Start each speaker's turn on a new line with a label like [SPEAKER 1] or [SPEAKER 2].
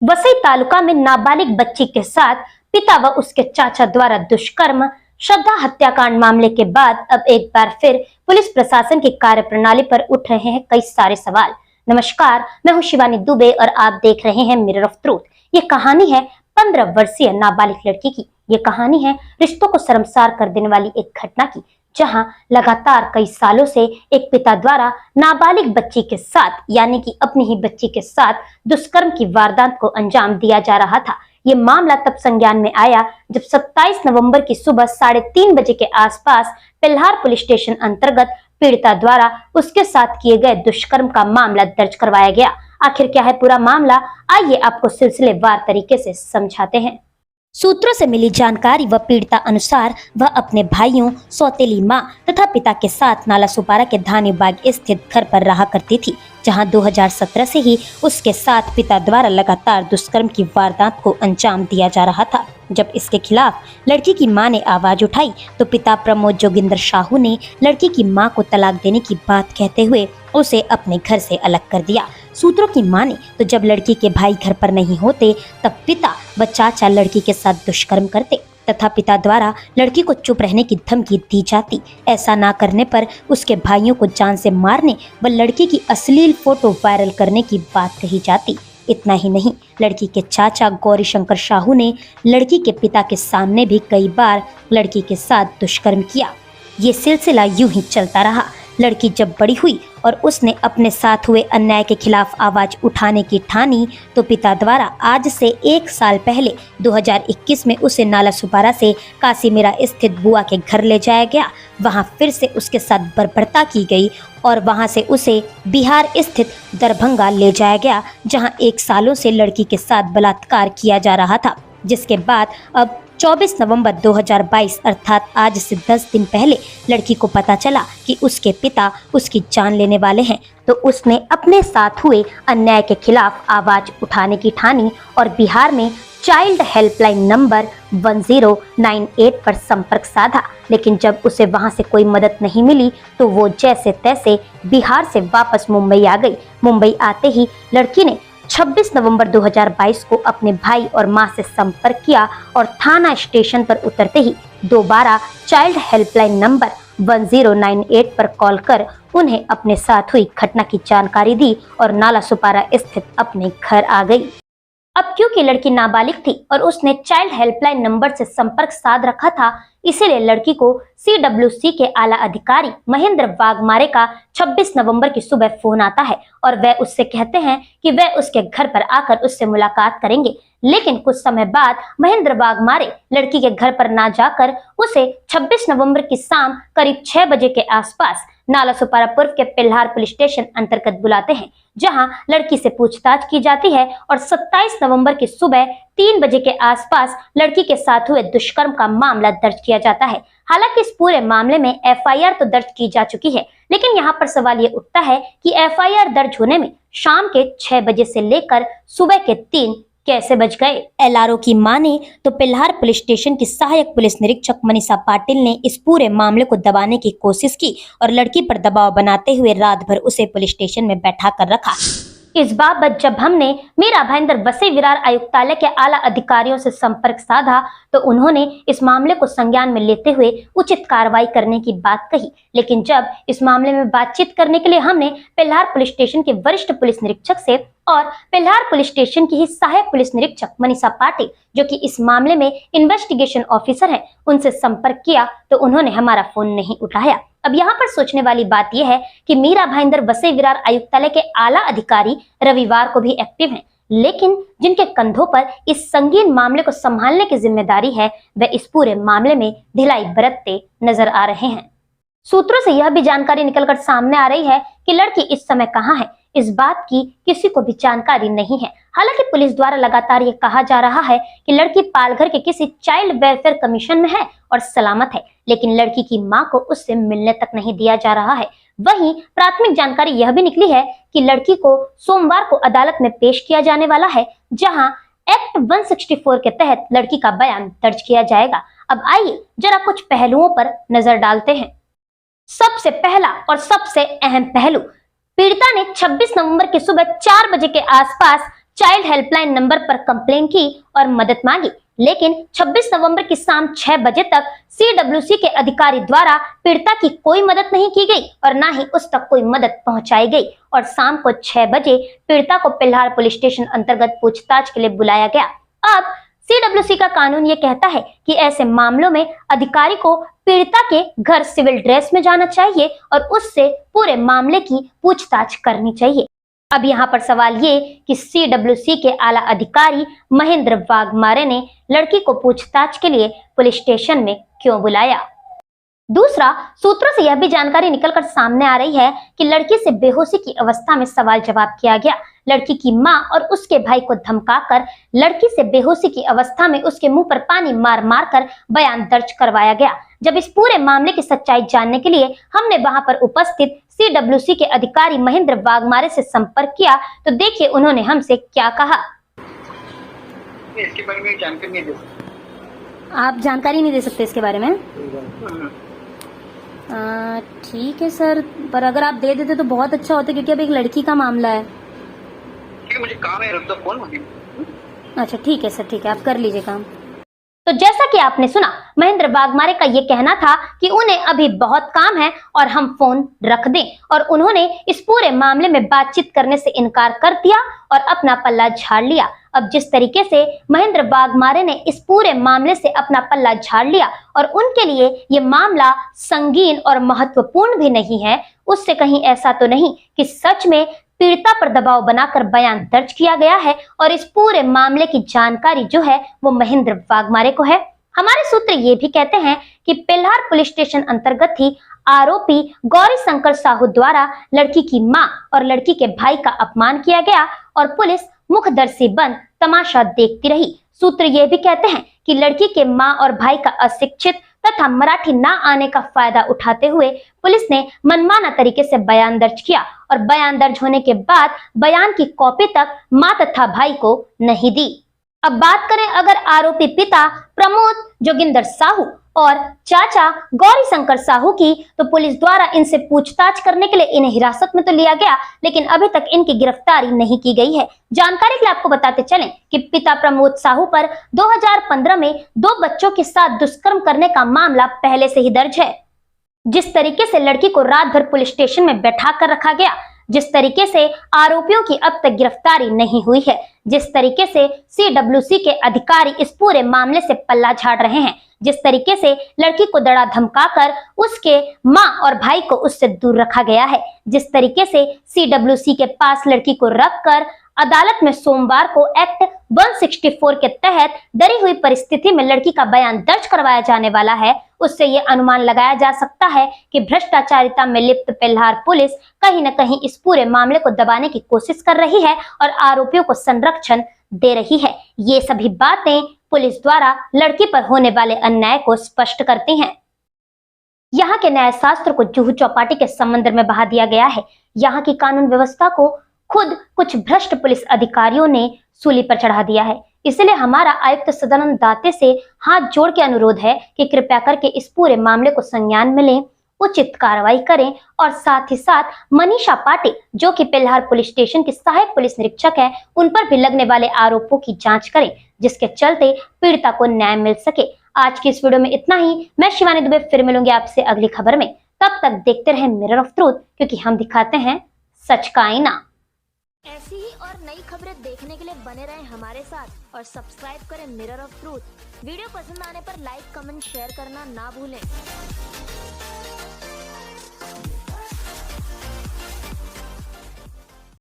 [SPEAKER 1] वसई तालुका में नाबालिग बच्ची के साथ पिता व उसके चाचा द्वारा दुष्कर्म, श्रद्धा हत्याकांड मामले के बाद अब एक बार फिर पुलिस प्रशासन की कार्यप्रणाली पर उठ रहे हैं कई सारे सवाल। नमस्कार, मैं हूं शिवानी दुबे और आप देख रहे हैं मिरर ऑफ ट्रूथ। ये कहानी है 15 वर्षीय नाबालिग लड़की की। ये कहानी है रिश्तों को शर्मसार कर देने वाली एक घटना की, जहां लगातार कई सालों से एक पिता द्वारा नाबालिग बच्ची के साथ यानी कि अपनी ही बच्ची के साथ दुष्कर्म की वारदात को अंजाम दिया जा रहा था। ये मामला तब संज्ञान में आया जब 27 नवंबर की सुबह 3:30 बजे के आसपास पिल्हार पुलिस स्टेशन अंतर्गत पीड़िता द्वारा उसके साथ किए गए दुष्कर्म का मामला दर्ज करवाया गया। आखिर क्या है पूरा मामला, आइए आपको सिलसिलेवार तरीके से समझाते हैं। सूत्रों से मिली जानकारी व पीड़िता अनुसार वह अपने भाइयों, सौतेली मां तथा पिता के साथ नालासोपारा के धानी बाग स्थित घर पर रहा करती थी, जहां 2017 से ही उसके साथ पिता द्वारा लगातार दुष्कर्म की वारदात को अंजाम दिया जा रहा था। जब इसके खिलाफ लड़की की मां ने आवाज उठाई तो पिता प्रमोद जोगिंदर साहू ने लड़की की मां को तलाक देने की बात कहते हुए उसे अपने घर से अलग कर दिया। सूत्रों की माने तो जब लड़की के भाई घर पर नहीं होते तब पिता व चाचा लड़की के साथ दुष्कर्म करते तथा पिता द्वारा लड़की को चुप रहने की धमकी दी जाती। ऐसा ना करने पर उसके भाइयों को जान से मारने व लड़की की अश्लील फोटो वायरल करने की बात कही जाती। इतना ही नहीं, लड़की के चाचा गौरी शंकर साहू ने लड़की के पिता के सामने भी कई बार लड़की के साथ दुष्कर्म किया। ये सिलसिला यूं ही चलता रहा। लड़की जब बड़ी हुई और उसने अपने साथ हुए अन्याय के खिलाफ आवाज उठाने की ठानी तो पिता द्वारा आज से 1 साल पहले 2021 में उसे नालासोपारा से काशीमीरा स्थित बुआ के घर ले जाया गया। वहां फिर से उसके साथ बर्बरता की गई और वहां से उसे बिहार स्थित दरभंगा ले जाया गया, जहां 1 सालों से लड़की के साथ बलात्कार किया जा रहा था। जिसके बाद अब 24 नवंबर 2022 अर्थात आज से 10 दिन पहले लड़की को पता चला कि उसके पिता उसकी जान लेने वाले हैं, तो उसने अपने साथ हुए अन्याय के खिलाफ आवाज उठाने की ठानी और बिहार में चाइल्ड हेल्पलाइन नंबर 1098 पर संपर्क साधा। लेकिन जब उसे वहां से कोई मदद नहीं मिली तो वो जैसे तैसे बिहार से वापस मुंबई आ गई। मुंबई आते ही लड़की ने 26 नवंबर 2022 को अपने भाई और मां से संपर्क किया और थाना स्टेशन पर उतरते ही दोबारा चाइल्ड हेल्पलाइन नंबर 1098 पर कॉल कर उन्हें अपने साथ हुई घटना की जानकारी दी और नालासोपारा स्थित अपने घर आ गई। अब क्योंकि लड़की नाबालिग थी और उसने चाइल्ड हेल्पलाइन नंबर से संपर्क साध रखा था, इसीलिए लड़की को CWC के आला अधिकारी महेंद्र वाघमारे का 26 नवंबर की सुबह फोन आता है और वह उससे कहते हैं कि वह उसके घर पर आकर उससे मुलाकात करेंगे। लेकिन कुछ समय बाद महेंद्र वाघमारे लड़की के घर पर ना जाकर उसे 26 नवंबर की शाम करीब 6 बजे के आसपास नालासोपारा पूर्व के पिल्हार पुलिस स्टेशन अंतर्गत बुलाते हैं, जहां लड़की से पूछताछ की जाती है और 27 नवंबर की सुबह 3 बजे के आसपास लड़की के साथ हुए दुष्कर्म का मामला दर्ज किया जाता है। हालांकि इस पूरे मामले में FIR तो दर्ज की जा चुकी है, लेकिन यहाँ पर सवाल ये उठता है कि FIR दर्ज होने में शाम के 6 बजे से लेकर सुबह के 3 कैसे बच गए। LRO की माने तो पिल्हार पुलिस स्टेशन की सहायक पुलिस निरीक्षक मनीषा पाटिल ने इस पूरे मामले को दबाने की कोशिश की और लड़की पर दबाव बनाते हुए रात भर उसे पुलिस स्टेशन में बैठा कर रखा। इस बाबत जब हमने मीरा भाईंदर वसई विरार आयुक्तालय के आला अधिकारियों से संपर्क साधा तो उन्होंने इस मामले को संज्ञान में लेते हुए उचित कार्रवाई करने की बात कही। लेकिन जब इस मामले में बातचीत करने के लिए हमने पिल्हार पुलिस स्टेशन के वरिष्ठ पुलिस निरीक्षक से और पिल्हार पुलिस स्टेशन की ही सहायक पुलिस निरीक्षक मनीषा पाटिल, जो कि इस मामले में इन्वेस्टिगेशन ऑफिसर हैं, उनसे संपर्क किया तो उन्होंने हमारा फोन नहीं उठाया। अब यहाँ पर सोचने वाली बात यह है कि मीरा भाईंदर वसई विरार आयुक्तालय के आला अधिकारी रविवार को भी एक्टिव हैं, लेकिन जिनके कंधों पर इस संगीन मामले को संभालने की जिम्मेदारी है वह इस पूरे मामले में ढिलाई बरतते नजर आ रहे हैं। सूत्रों से यह भी जानकारी निकलकर सामने आ रही है कि लड़की इस समय कहाँ है, इस बात की किसी को भी जानकारी नहीं है। हालांकि पुलिस द्वारा लगातार ये कहा जा रहा है कि लड़की पालघर के किसी चाइल्ड वेलफेयर कमीशन में है और सलामत है, लेकिन लड़की की मां को उससे मिलने तक नहीं दिया जा रहा है। वहीं प्राथमिक जानकारी यह भी निकली है कि लड़की को सोमवार को अदालत में पेश किया जाने वाला है, जहां एक्ट 164 के तहत लड़की का बयान दर्ज किया जाएगा। अब आइए जरा कुछ पहलुओं पर नजर डालते हैं। सबसे पहला और सबसे अहम पहलू, पीड़िता ने 26 नवंबर की सुबह 4 बजे के आसपास चाइल्ड हेल्पलाइन नंबर पर कंप्लेन की और मदद मांगी, लेकिन 26 नवंबर की शाम 6 बजे तक CWC के अधिकारी द्वारा पीड़िता की कोई मदद नहीं की गई और ना ही उस तक कोई मदद पहुंचाई गई और शाम को 6 बजे पीड़िता को पिल्हार पुलिस स्टेशन अंतर्गत पूछताछ के लिए बुलाया गया। अब CWC का कानून ये कहता है कि ऐसे मामलों में अधिकारी को पीड़िता के घर सिविल ड्रेस में जाना चाहिए और उससे पूरे मामले की पूछताछ करनी चाहिए। अब यहाँ पर सवाल ये कि CWC के आला अधिकारी महेंद्र वाघमारे ने लड़की को पूछताछ के लिए पुलिस स्टेशन में क्यों बुलाया। दूसरा, सूत्रों से यह भी जानकारी निकलकर सामने आ रही है कि लड़की से बेहोशी की अवस्था में सवाल जवाब किया गया। लड़की की मां और उसके भाई को धमकाकर लड़की से बेहोशी की अवस्था में उसके मुंह पर पानी मार मार कर बयान दर्ज करवाया गया। जब इस पूरे मामले की सच्चाई जानने के लिए हमने वहां पर उपस्थित CWC के अधिकारी महेंद्र वाघमारे से संपर्क किया तो देखिए उन्होंने हमसे क्या कहा।
[SPEAKER 2] इसके बारे में जानकारी नहीं दे सकते।
[SPEAKER 1] आप जानकारी नहीं दे सकते इसके बारे में? ठीक है सर, पर अगर आप दे देते तो बहुत अच्छा होता, क्योंकि अब एक लड़की का मामला है।
[SPEAKER 2] ठीक है, मुझे काम है, रख दो फोन।
[SPEAKER 1] अच्छा ठीक है सर, ठीक है, आप कर लीजिए काम। तो जैसा कि आपने सुना, महेंद्र वाघमारे का ये कहना था कि उन्हें अभी बहुत काम है और हम फोन रख दें, और उन्होंने इस पूरे मामले में बातचीत करने से इनकार कर दिया और अपना पल्ला झाड़ लिया। अब जिस तरीके से महेंद्र वाघमारे ने इस पूरे मामले से अपना पल्ला झाड़ लिया और उनके लिए ये मामला संगीन और महत्वपूर्ण भी नहीं है, उससे कहीं ऐसा तो नहीं कि सच में पीड़िता पर दबाव बनाकर बयान दर्ज किया गया है और इस पूरे मामले की जानकारी जो है वो महेंद्र वाघमारे को है। हमारे सूत्र ये भी कहते हैं कि पिल्हार पुलिस स्टेशन अंतर्गत ही आरोपी गौरी शंकर साहू द्वारा लड़की की मां और लड़की के भाई का अपमान किया गया और पुलिस मुखदर्शी बंद तमाशा देखती रही। सूत्र ये भी कहते हैं कि लड़की के मां और भाई का अशिक्षित तथा मराठी ना आने का फायदा उठाते हुए पुलिस ने मनमाना तरीके से बयान दर्ज किया और बयान दर्ज होने के बाद बयान की कॉपी तक मां तथा भाई को नहीं दी। अब बात करें अगर आरोपी पिता प्रमोद जोगिंदर साहू और चाचा गौरी शंकर साहू की, तो पुलिस द्वारा इनसे पूछताछ करने के लिए इन्हें हिरासत में तो लिया गया, लेकिन अभी तक इनकी गिरफ्तारी नहीं की गई है। जानकारी के लिए आपको बताते चलें कि पिता प्रमोद साहू पर 2015 में 2 बच्चों के साथ दुष्कर्म करने का मामला पहले से ही दर्ज है। जिस तरीके से लड़की को रात भर पुलिस स्टेशन में बैठा कर रखा गया, जिस तरीके से आरोपियों की अब तक गिरफ्तारी नहीं हुई है, जिस तरीके से CWC के अधिकारी इस पूरे मामले से पल्ला झाड़ रहे हैं, जिस तरीके से लड़की को दड़ा धमकाकर उसके मां और भाई को उससे दूर रखा गया है, जिस तरीके से CWC के पास लड़की को रखकर अदालत में सोमवार को एक्ट 164 के तहत डरी हुई परिस्थिति में लड़की का बयान दर्ज करवाया जाने वाला है, उससे ये अनुमान लगाया जा सकता है कि भ्रष्टाचारिता में लिप्त पिल्हार पुलिस कहीं न कहीं इस पूरे मामले को दबाने की कोशिश कर रही है और आरोपियों को संरक्षण दे रही है। ये सभी बातें पुलिस द्वारा लड़की पर होने वाले अन्याय को स्पष्ट करती हैं। यहाँ के न्याय शास्त्र को जुहू चौपाटी के समंदर में बहा दिया गया है। यहाँ की कानून व्यवस्था को खुद कुछ भ्रष्ट पुलिस अधिकारियों ने सूली पर चढ़ा दिया है। इसलिए हमारा आयुक्त सदानंद दाते से हाथ जोड़ के अनुरोध है कि कृपया करके इस पूरे मामले को संज्ञान में लें, उचित कार्रवाई करें और साथ ही साथ मनीषा पाटिल जो कि पिल्हार पुलिस स्टेशन की सहायक पुलिस निरीक्षक है, उन पर भी लगने वाले आरोपों की जांच करें, जिसके चलते पीड़िता को न्याय मिल सके। आज की इस वीडियो में इतना ही। मैं शिवानी दुबे फिर मिलूंगी आपसे अगली खबर में। तब तक देखते रहें मिरर ऑफ ट्रूथ, क्योंकि हम दिखाते हैं सच का आईना।
[SPEAKER 3] ऐसी ही और नई खबरें देखने के लिए बने रहें हमारे साथ और सब्सक्राइब करें मिरर ऑफ ट्रूथ। वीडियो पसंद आने पर लाइक, कमेंट, शेयर करना ना भूलें।